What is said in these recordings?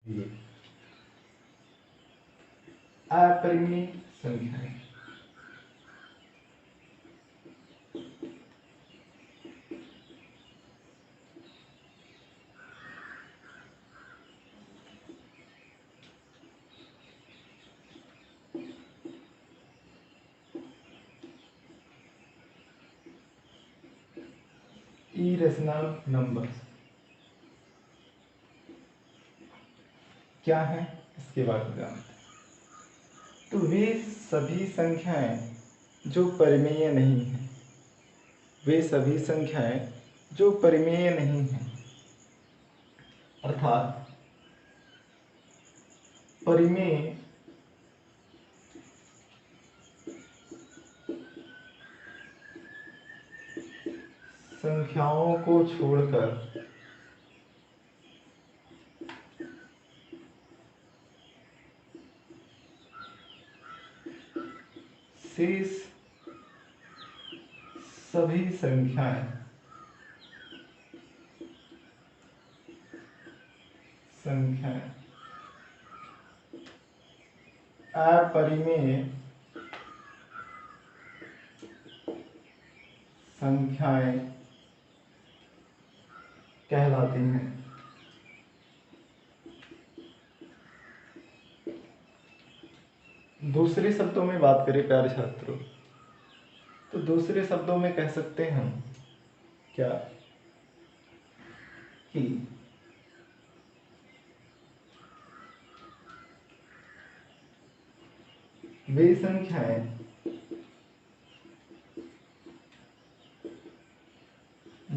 ये अपरिमेय संख्याएं। Irrational numbers क्या है, इसके बारे में जानते हैं। तो वे सभी संख्याएं जो परिमेय नहीं हैं, वे सभी संख्याएं जो परिमेय नहीं हैं, अर्थात परिमेय संख्याओं को छोड़कर शेष सभी संख्याएं अपरिमेय संख्याएं कहलाती हैं। दूसरे शब्दों में बात करें प्यारे छात्रों, तो दूसरे शब्दों में कह सकते हैं हम क्या कि वे संख्याएं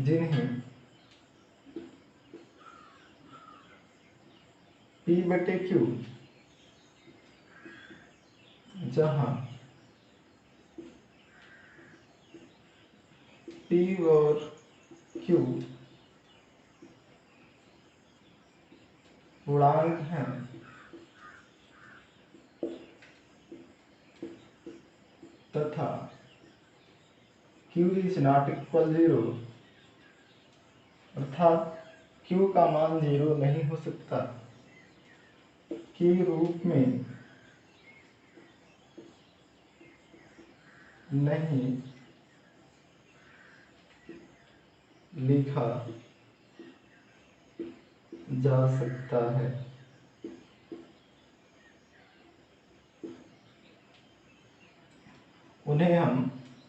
जिन्हें P/Q, जहां P और Q पूर्णांक हैं तथा Q is not equal 0, अर्थात Q का मान 0 नहीं हो सकता के रूप में नहीं लिखा जा सकता है। उन्हें हम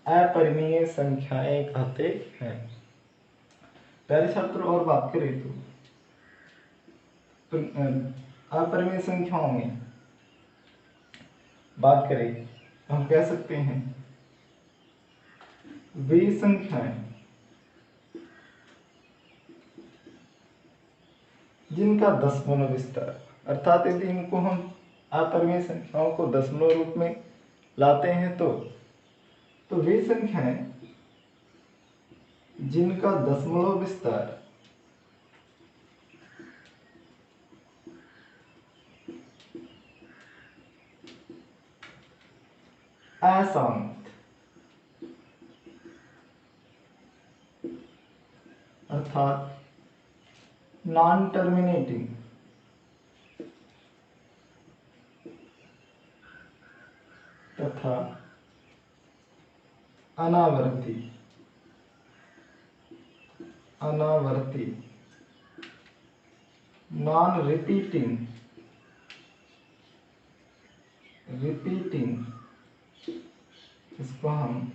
अपरिमेय संख्याएं कहते हैं। प्यारे छात्रों, और बात करें तो अपरिमेय संख्याओं में बात करें तो हम कह सकते हैं वे संख्याएं जिनका दशमलव विस्तार, अर्थात यदि इनको हम अपरिमेय संख्याओं को दशमलव रूप में लाते हैं तो वे संख्याएं जिनका दशमलव विस्तार अशांत, अर्थात नॉन टर्मिनेटिंग, तथा अनावर्ती नॉन रिपीटिंग इसको हम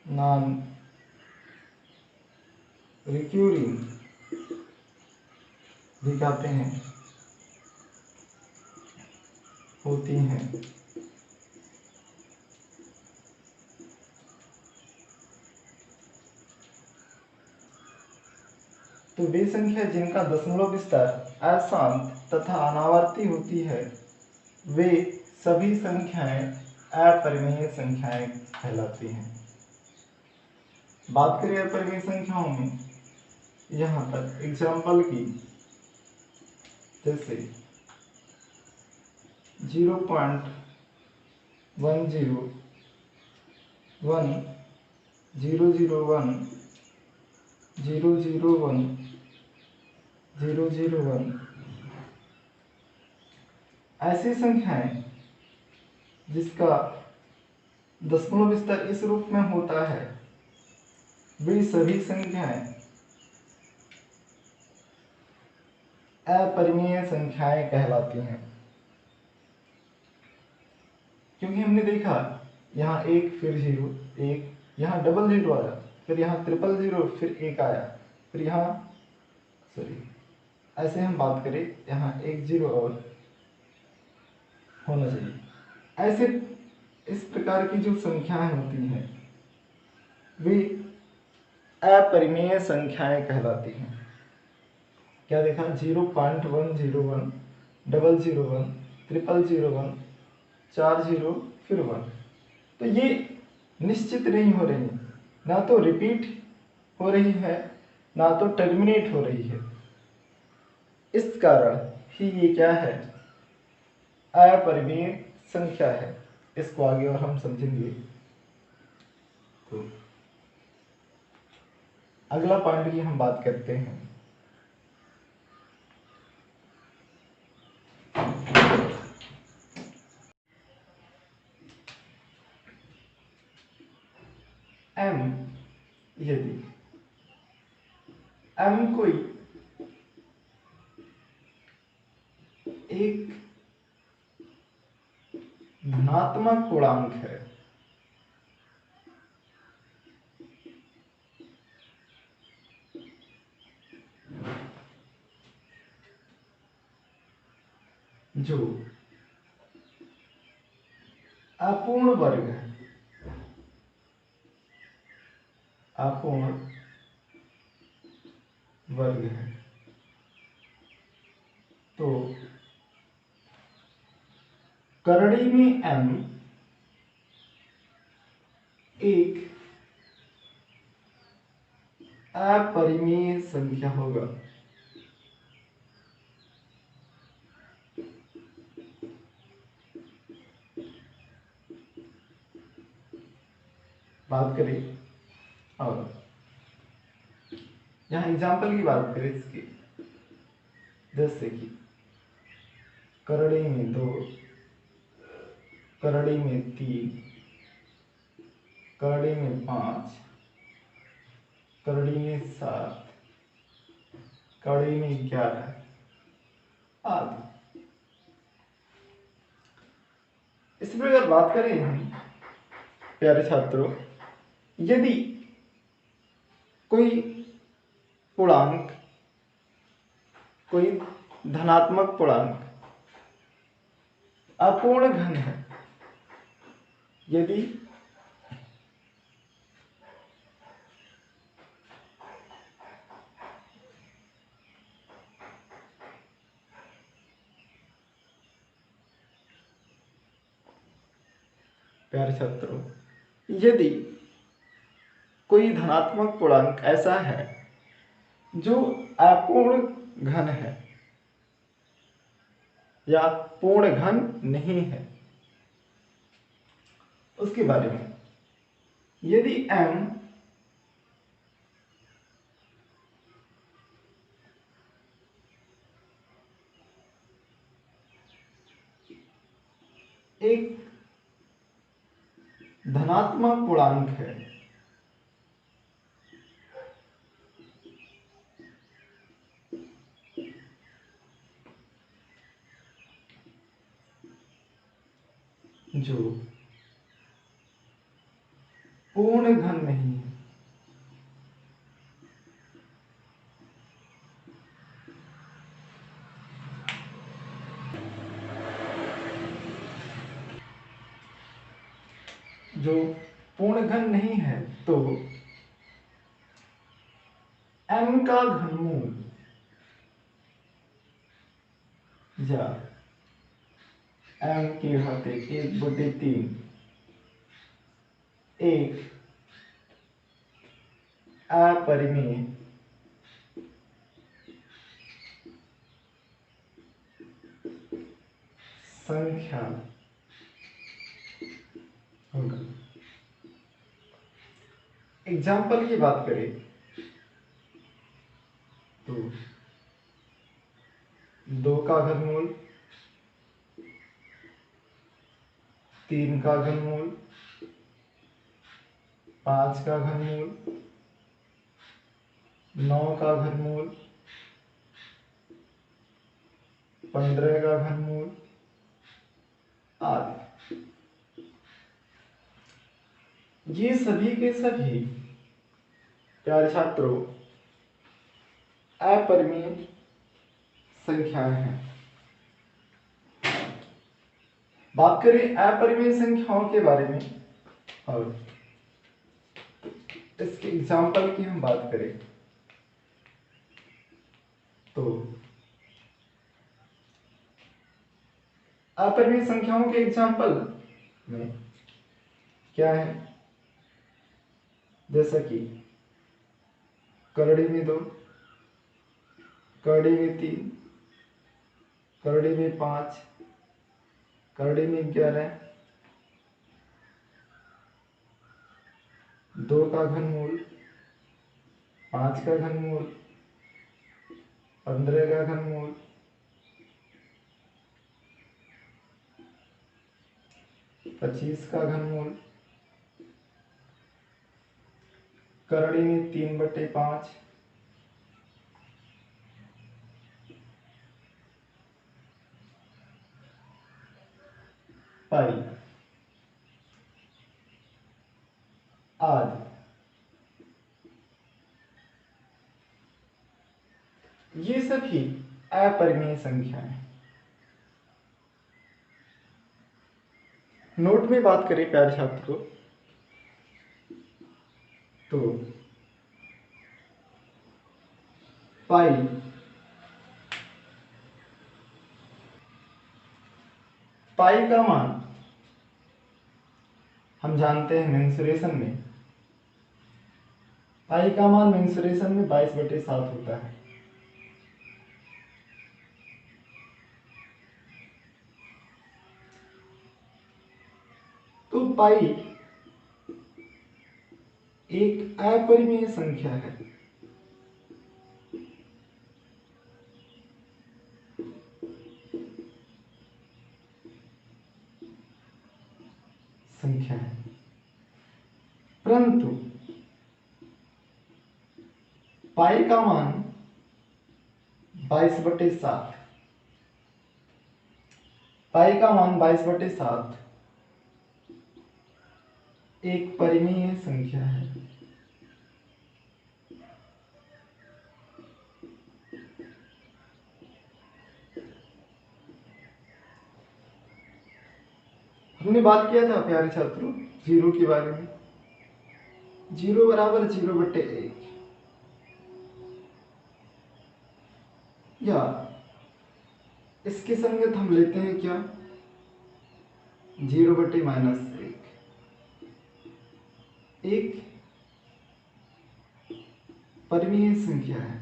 नॉन रिक्यूरिंग भी कहते हैं, होती हैं। तो वे संख्या जिनका दशमलव विस्तार अशांत तथा अनावर्ती होती है, वे सभी संख्याएं अपरिमेय संख्याएं कहलाती हैं। बात करें अपरिमेय संख्याओं में, यहाँ पर एग्जाम्पल की, जैसे 0.10 1 001 001 001 ऐसी संख्याएं जिसका दशमलव स्तर इस रूप में होता है वे सभी संख्याएं अपरिमेय संख्याएं कहलाती हैं। क्योंकि हमने देखा यहाँ एक फिर जीरो, एक यहाँ डबल जीरो आया, फिर यहाँ ट्रिपल जीरो, फिर एक आया, फिर यहाँ सॉरी ऐसे हम बात करें यहाँ एक जीरो और होना चाहिए। ऐसे इस प्रकार की जो संख्याएं होती हैं वे अपरिमेय संख्याएं कहलाती हैं। क्या देखा? 0.101, 001, 001, 40 फिर 1। तो ये निश्चित नहीं हो रही, ना तो रिपीट हो रही है ना तो टर्मिनेट हो रही है। इस कारण ही ये क्या है? अपरिमेय संख्या है। इसको आगे और हम समझेंगे। तो अगला पॉइंट की हम बात करते हैं। m यदि m कोई एक धनात्मक पूर्णांक है जो अपूर्ण वर्ग है, अपूर्ण वर्ग है, तो करड़ी में m एक अपरिमेय संख्या होगा। बात करें और यहाँ एग्जाम्पल की बात करें इसकी, जैसे कि करड़ी में 2, करड़ी में 3, करड़ी में 5, करड़ी में 7, करड़ी में 11 आदि। इस प्रकार बात करें हम प्यारे छात्रों, यदि कोई पूर्णांक, कोई धनात्मक पूर्णांक अपूर्ण घन है, यदि प्यारे छात्रों, यदि कोई धनात्मक पूर्णांक ऐसा है जो अपूर्ण घन है या पूर्ण घन नहीं है, उसके बारे में यदि m एक धनात्मक पूर्णांक है जो पूर्ण घन नहीं है, जो पूर्ण घन नहीं है, तो m का घनमूल या m की घात 1/3 एक अपरिमेय संख्या होगा। एग्जाम्पल की बात करें तो 2 का घनमूल 3 का घनमूल, 5 का घनमूल, 9 का घनमूल, 15 का घनमूल आदि। ये सभी के सभी प्यारे छात्रों अपरिमेय संख्याएं हैं। बात करें अपरिमेय संख्याओं के बारे में और इसके एग्जाम्पल की हम बात करें तो अपरिमेय संख्याओं के एग्जाम्पल में क्या है, जैसा कि करड़ी में 2, करड़ी में 3, करड़ी में 5, करड़ी में 11, 2 का घनमूल, 5 का घनमूल, 15 का घनमूल, 25 का घनमूल, करड़ी में 3/5, पाई आदि। ये सभी अपरिमेय संख्याएं। नोट में बात करें प्यारे छात्रों तो पाई पाई का मान हम जानते हैं मेंसुरेशन में, पाई का मान मेंसुरेशन में 22/7 होता है। तो पाई एक अपरिमेय संख्या है। संख्या है, परंतु पाई का मान 22/7, पाई का मान 22/7 एक परिमेय संख्या है। हमने बात किया था प्यारे छात्रों जीरो के बारे में, 0 बराबर 0/1, या इसके संगत हम लेते हैं क्या 0/-1, एक परिमेय संख्या है।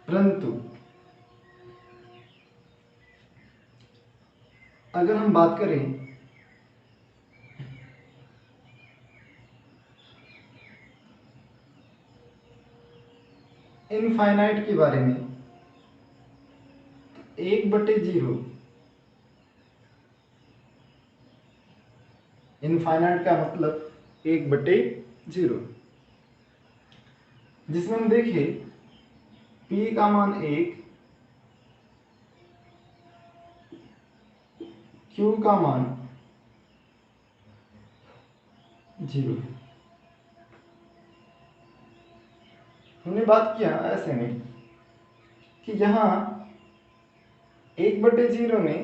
परंतु अगर हम बात करें इनफाइनाइट के बारे में, 1/0, इनफाइनाइट का मतलब 1/0, जिसमें हम देखें p का मान 1, q का मान 0। हमने बात किया ऐसे में कि यहाँ 1/0 में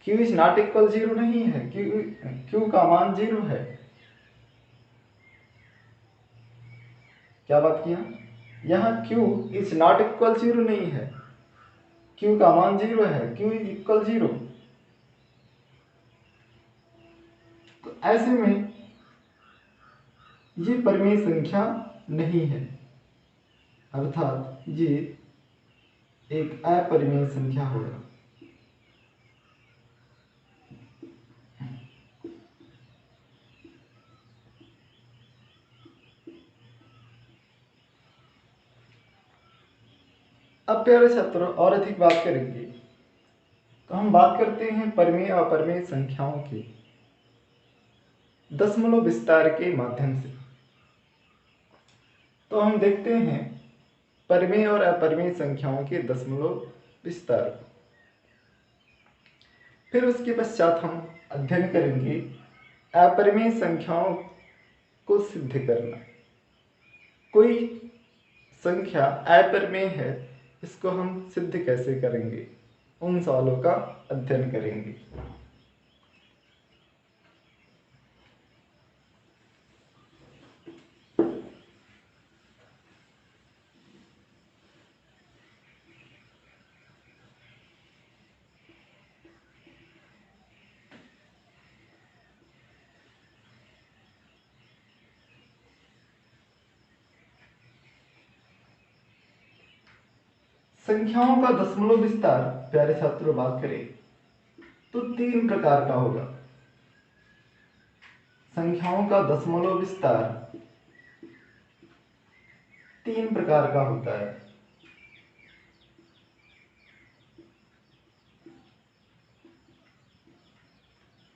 q इज नॉट इक्वल 0 नहीं है, q का मान 0 है। क्या बात किया, यहाँ q इज नॉट इक्वल 0 नहीं है, q का मान 0 है, q इज इक्वल 0। तो ऐसे में ये परिमेय संख्या नहीं है, अर्थात ये एक अपरिमेय संख्या होगा। अब प्यारे छात्रों और अधिक बात करेंगे तो हम बात करते हैं परिमेय और अपरिमेय संख्याओं के दशमलव विस्तार के माध्यम से। तो हम देखते हैं परिमेय और अपरिमेय संख्याओं के दशमलव विस्तार। फिर उसके पश्चात हम अध्ययन करेंगे अपरिमेय संख्याओं को सिद्ध करना। कोई संख्या अपरिमेय है, इसको हम सिद्ध कैसे करेंगे, उन सवालों का अध्ययन करेंगे। संख्याओं का दशमलव विस्तार प्यारे छात्रों बात करें तो तीन प्रकार का होगा। संख्याओं का दशमलव विस्तार तीन प्रकार का होता है।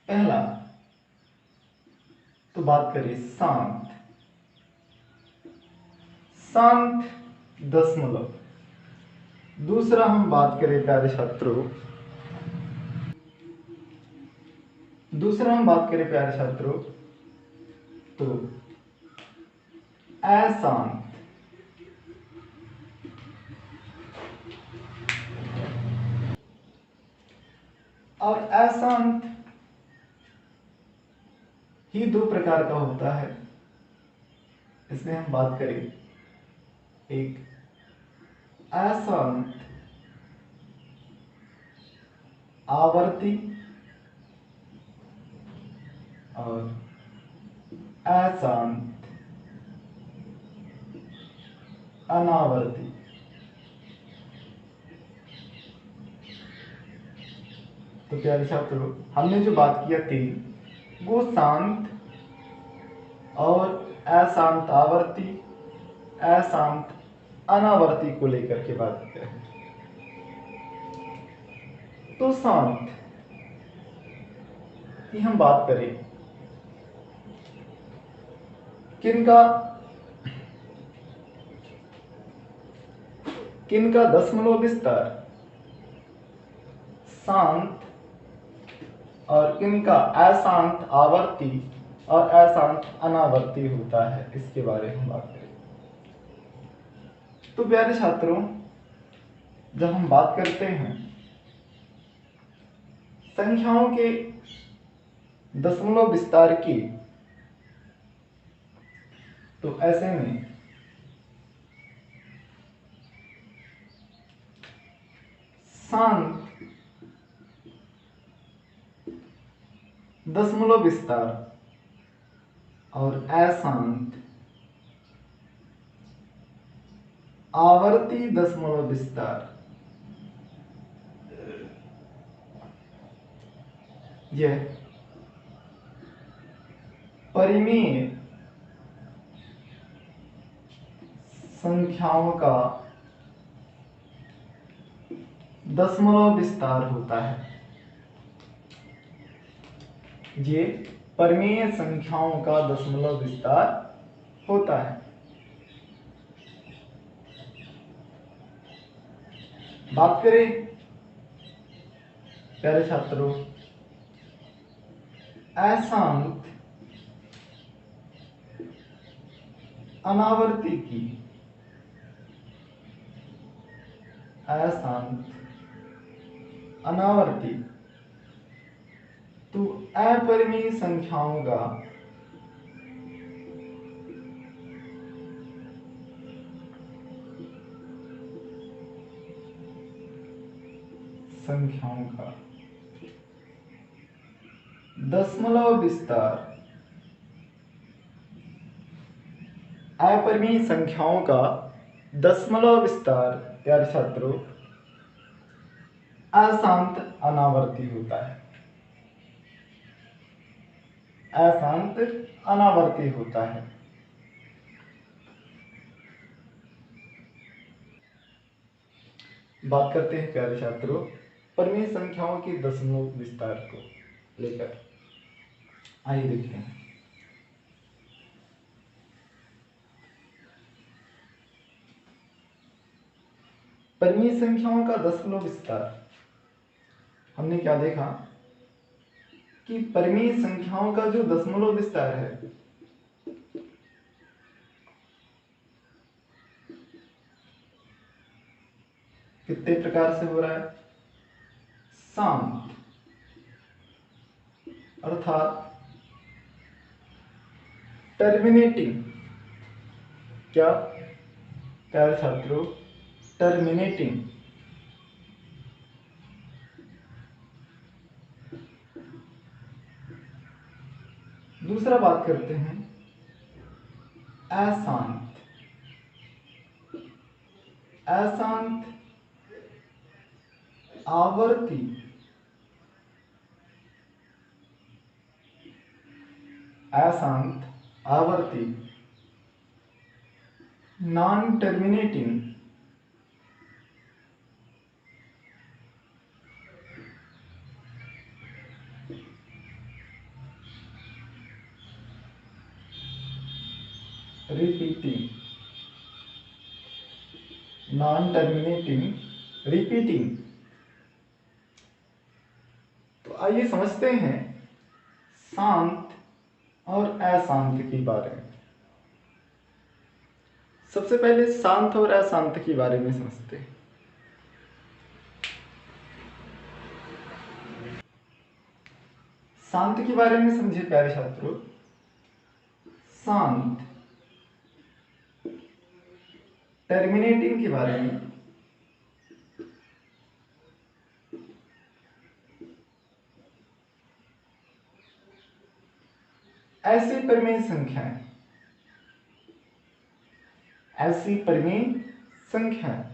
पहला तो बात करें शांत दशमलव। दूसरा हम बात करें प्यारे छात्रों तो अशांत। और अशांत ही दो प्रकार का होता है। इसमें हम बात करें एक अशांत आवर्ती और अशांत अनावर्ती। तो प्यारे छात्रों हमने जो बात किया तीन, वो शांत और अशांत आवर्ती अशांत अनावर्ती को लेकर के बात किया है। तो शांत की हम बात करें किनका दशमलव विस्तार शांत और किनका अशांत आवर्ती और अशांत अनावर्ती होता है, इसके बारे में बात करें। तो प्यारे छात्रों जब हम बात करते हैं संख्याओं के दशमलव विस्तार की, तो ऐसे में शांत दशमलव विस्तार और अशांत आवर्ती दशमलव विस्तार यह परिमेय संख्याओं का दशमलव विस्तार होता है। ये परिमेय संख्याओं का दशमलव विस्तार होता है। बात करें प्यारे छात्रों अशांत अनावर्ती की, अशांत अनावर्ती, तो अपरिमेय संख्याओं का दशमलव विस्तार, अपरिमेय संख्याओं का दशमलव विस्तार प्यारे छात्रों अशांत अनावर्ती होता है। अशांत अनावर्ती होता है। बात करते हैं प्यारे छात्रों परिमेय संख्याओं के दशमलव विस्तार को लेकर। आइए देखते हैं। परिमेय संख्याओं का दशमलव विस्तार। हमने क्या देखा कि परिमेय संख्याओं का जो दशमलव विस्तार है कितने प्रकार से हो रहा है? शांत अर्थात टर्मिनेटिंग। क्या प्यारे छात्रों? टर्मिनेटिंग। दूसरा बात करते हैं अशांत। अशांत आवर्ती। अशांत आवर्ती non terminating. Repeating. Non terminating repeating. तो आइए समझते हैं शांत और अशांत के बारे में। सबसे पहले शांत और अशांत के बारे में समझते हैं। शांत के बारे में समझे प्यारे छात्रों। शांत टर्मिनेटिंग के बारे में। ऐसी परिमेय संख्याएं, ऐसी परिमेय संख्याएं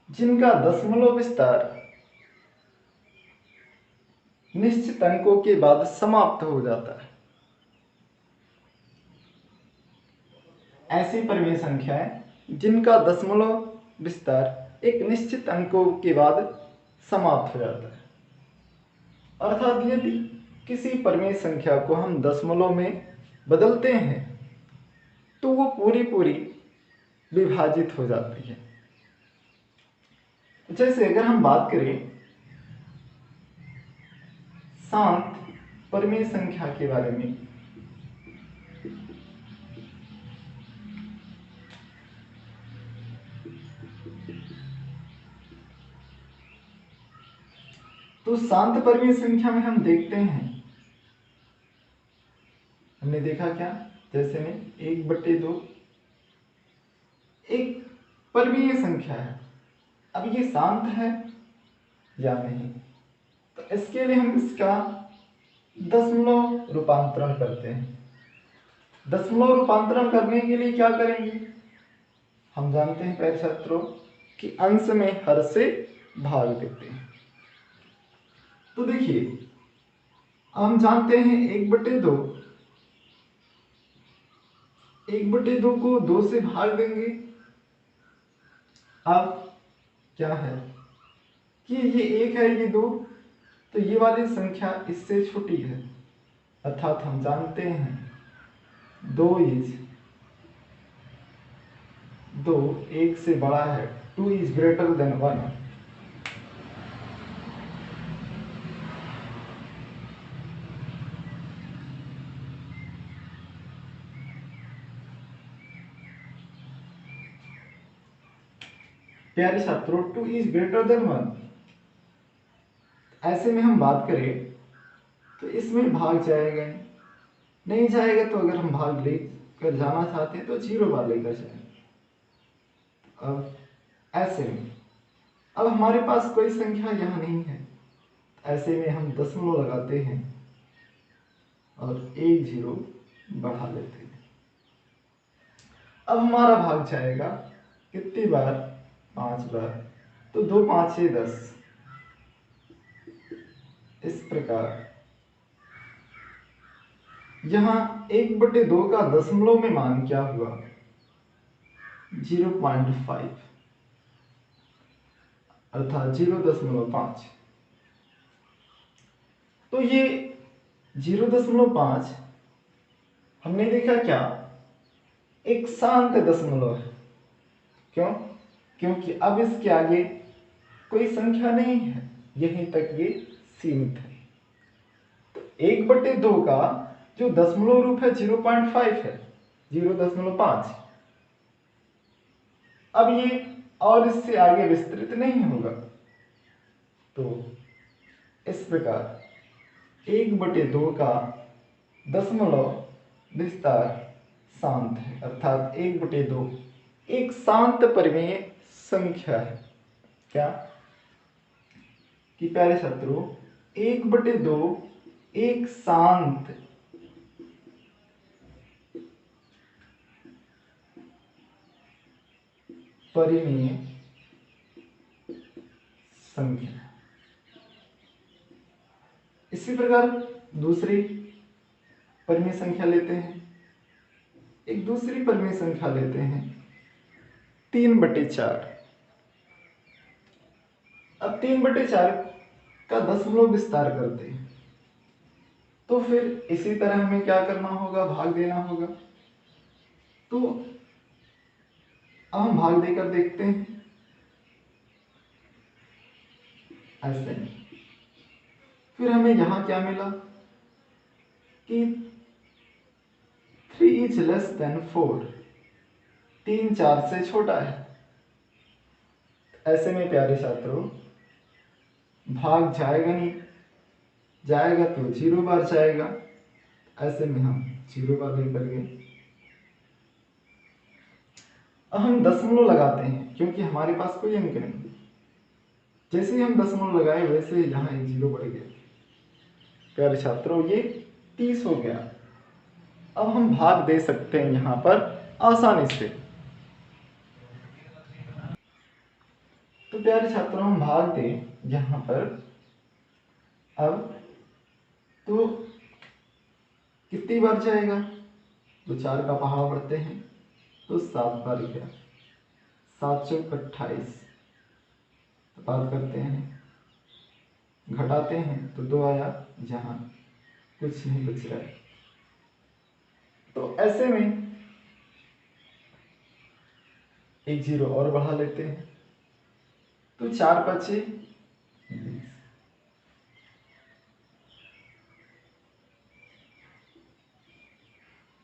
जिनका दशमलव विस्तार निश्चित अंकों के बाद समाप्त हो जाता है। ऐसी परिमेय संख्याएं जिनका दशमलव विस्तार एक निश्चित अंकों के बाद समाप्त हो जाता है। अर्थात यदि किसी परिमेय संख्या को हम दशमलव में बदलते हैं तो वो पूरी पूरी विभाजित हो जाती है। जैसे अगर हम बात करें शांत परिमेय संख्या के बारे में, तो शांत परिमेय संख्या में हम देखते हैं, हमने देखा क्या? जैसे में 1/2 एक परिमेय संख्या है। अब ये शांत है या नहीं, तो इसके लिए हम इसका दशमलव रूपांतरण करते हैं। दशमलव रूपांतरण करने के लिए क्या करेंगे? हम जानते हैं प्यारे छात्रों कि अंश में हर से भाग देते हैं। तो देखिए हम जानते हैं 1/2, 1/2 को 2 से भाग देंगे। अब क्या है कि ये 1 है, ये 2, तो ये वाली संख्या इससे छोटी है। अर्थात हम जानते हैं 2 1 से बड़ा है, 2 इज ग्रेटर देन 1। प्यारे छात्रों 2 इज ग्रेटर देन 1। ऐसे में हम बात करें तो इसमें भाग जाएगा नहीं जाएगा, तो अगर हम भाग लेकर जाना चाहते हैं तो 0 बार लेकर जाएंगे। अब ऐसे में अब हमारे पास कोई संख्या यहाँ नहीं है, ऐसे में हम दशमलव लगाते हैं और 1 0 बढ़ा लेते हैं। अब हमारा भाग जाएगा कितनी बार? 5 बार। तो 2 5 6 10। इस प्रकार यहाँ 1/2 का दशमलव में मान क्या हुआ? 0.5। अर्थात 0.5। तो ये 0.5 हमने देखा क्या, एक शांत दशमलव है। क्यों? क्योंकि अब इसके आगे कोई संख्या नहीं है, यहीं तक ये सीमित है। तो 1/2 का जो दशमलव रूप है 0.5 है, 0.5। अब ये और इससे आगे विस्तृत नहीं होगा। तो इस प्रकार 1/2 का दशमलव विस्तार शांत है, अर्थात 1/2 एक शांत परिमेय संख्या है। क्या कि प्यारे छात्रों, 1/2 एक शांत परिमेय संख्या है। इसी प्रकार दूसरी परिमेय संख्या लेते हैं, एक दूसरी परिमेय संख्या लेते हैं 3/4। अब 3/4 का दशमलव विस्तार करते हैं, तो फिर इसी तरह हमें क्या करना होगा, भाग देना होगा। तो अब हम भाग देकर देखते हैं, ऐसे। फिर हमें यहां क्या मिला कि 3 is less than 4, 3 4 से छोटा है। ऐसे में प्यारे छात्रों भाग जाएगा नहीं, जाएगा तो 0 बार जाएगा। ऐसे में हम 0 बार लेकर गए। अब हम दशमलव लगाते हैं, क्योंकि हमारे पास कोई अंक नहीं। जैसे ही हम दशमलव लगाए वैसे यहाँ एक 0 बढ़ गया। प्यारे छात्रों ये 30 हो गया। अब हम भाग दे सकते हैं यहाँ पर आसानी से। तो प्यारे छात्रों हम भाग दें यहाँ पर। अब तो कितनी बार जाएगा, तो 4 का पहाड़ा बढ़ते हैं तो 7 बार गया। 7 चौक 28। तो बात करते हैं, घटाते हैं तो 2 आया, जहाँ कुछ नहीं बच रहा है। तो ऐसे में एक 0 और बढ़ा लेते हैं, तो 4 बचे 20।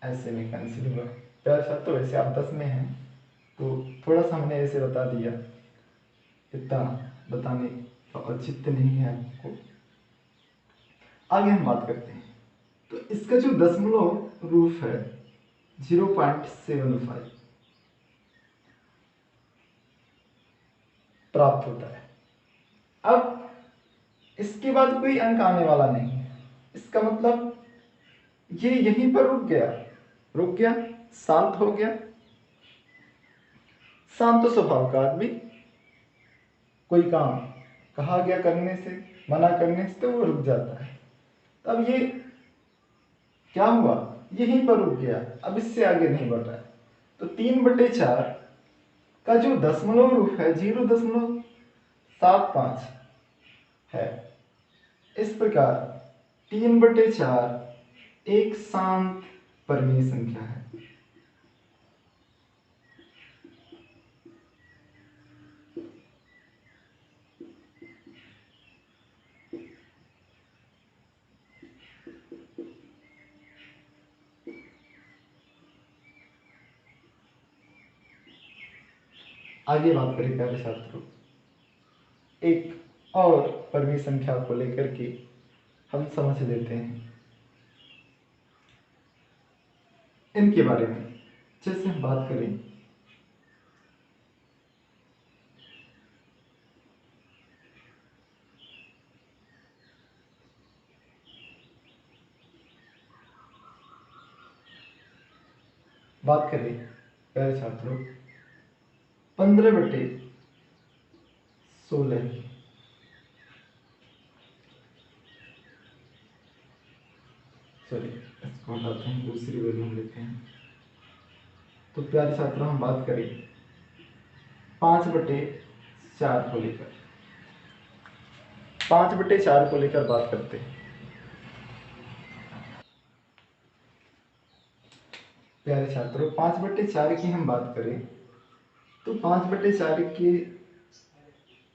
ऐसे में कैंसिल हुआ। प्यारे छात्रों वैसे आप 10 में हैं तो थोड़ा सा हमने ऐसे बता दिया, इतना बताने का औचित्य नहीं है आपको। आगे हम बात करते हैं। तो इसका जो दशमलव रूप है 0.75 प्राप्त होता है। अब इसके बाद कोई अंक आने वाला नहीं है, इसका मतलब ये यहीं पर रुक गया, शांत हो गया। शांत स्वभाव का आदमी कोई काम कहा गया करने से, मना करने से तो वो रुक जाता है। तब ये क्या हुआ, यहीं पर रुक गया, अब इससे आगे नहीं बढ़ रहा है। तो 3/4 का जो दशमलव रूप है 0.75 है। इस प्रकार 3/4 एक शांत परिमेय संख्या है। आगे बात करें प्यारे छात्रों, एक और परिमेय संख्या को लेकर के हम समझ लेते हैं इनके बारे में। जैसे हम बात करें प्यारे छात्रों 15/16 सॉरी, इसको हटाते हैं, दूसरी वैल्यू हम लेते हैं। तो प्यारे छात्रों हम बात करें 5/4 को लेकर। 5/4 को लेकर बात करते हैं। प्यारे छात्रों, 5/4 की हम बात करें तो 5/4 के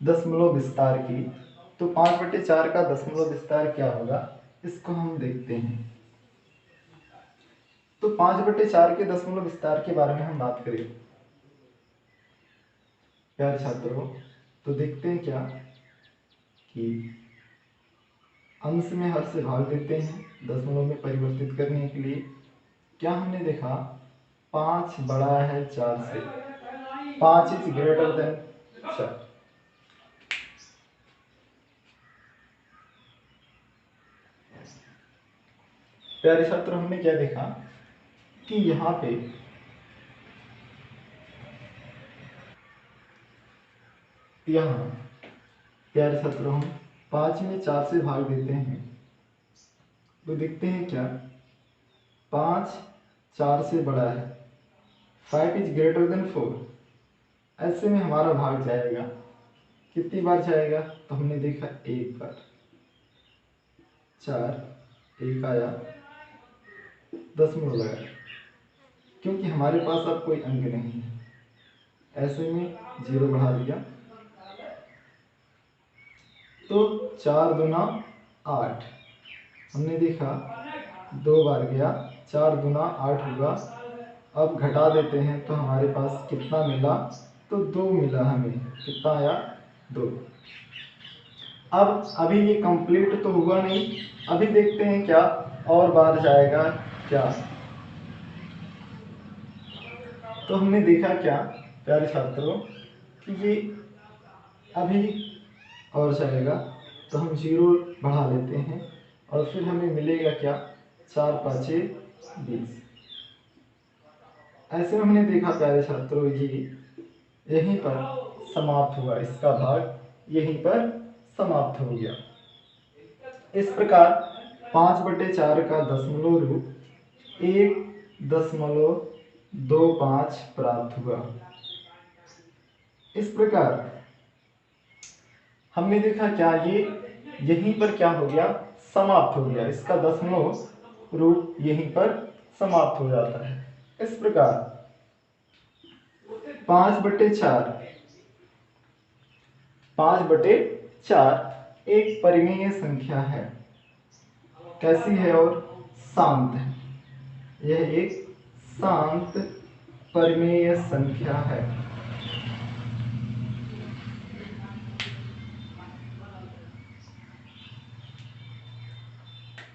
दशमलव विस्तार की, तो 5/4 का दशमलव विस्तार क्या होगा इसको हम देखते हैं। तो 5/4 के दशमलव विस्तार के बारे में हम बात करें प्यारे छात्रों, तो देखते हैं क्या कि अंश में हर से भाग देते हैं दशमलव में परिवर्तित करने के लिए। क्या हमने देखा 5 बड़ा है 4 से, 5 इज ग्रेटर देन 4। प्यारे छात्रों, हमने क्या देखा कि यहाँ पे प्यारे छात्रों, हम 5 में 4 से भाग देते हैं तो देखते हैं क्या 5 4 से बड़ा है, 5 इज ग्रेटर देन 4। ऐसे में हमारा भाग जाएगा, कितनी बार जाएगा तो हमने देखा एक बार, 4 एक आया, दशमलव लगाया, क्योंकि हमारे पास अब कोई अंक नहीं है, ऐसे में 0 बढ़ा दिया तो 4 दूना 8। हमने देखा 2 बार गया, 4 दूना 8 होगा। अब घटा देते हैं तो हमारे पास कितना मिला, तो 2 मिला हमें। कितना आया 2। अब अभी ये कंप्लीट तो हुआ नहीं, अभी देखते हैं क्या और बार जाएगा क्या। तो हमने देखा क्या प्यारे छात्रों कि ये अभी और जाएगा, तो हम 0 बढ़ा लेते हैं और फिर हमें मिलेगा क्या 4 5 20। ऐसे में हमने देखा प्यारे छात्रों ये यहीं पर समाप्त हुआ, इसका भाग यहीं पर समाप्त हो गया। इस प्रकार 5/4 का दशमलव रूप 1.25 प्राप्त हुआ। इस प्रकार हमने देखा क्या ये यहीं पर क्या हो गया, समाप्त हो गया, इसका दशमलव रूप यहीं पर समाप्त हो जाता है। इस प्रकार 5/4 एक परिमेय संख्या है। कैसी है और शांत है, यह एक शांत परिमेय संख्या है।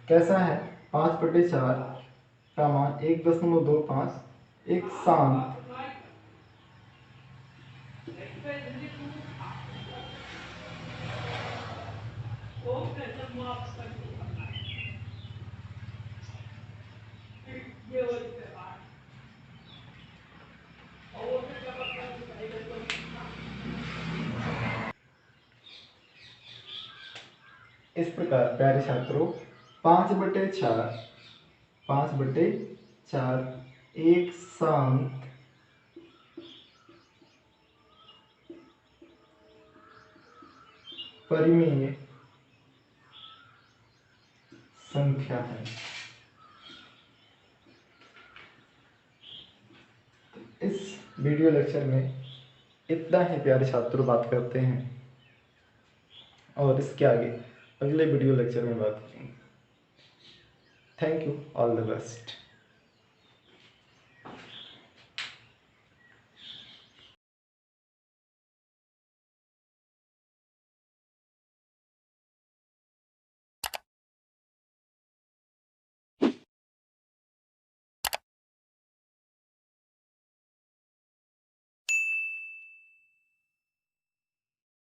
कैसा है 5/4 का मान 1.25, एक शांत इस प्रकार प्यारे छात्रों 5/4 एक शांत परिमेय संख्या है। इस वीडियो लेक्चर में इतना ही प्यारे छात्रों बात करते हैं और इसके आगे अगले वीडियो लेक्चर में बात करेंगे। Thank you, all the best.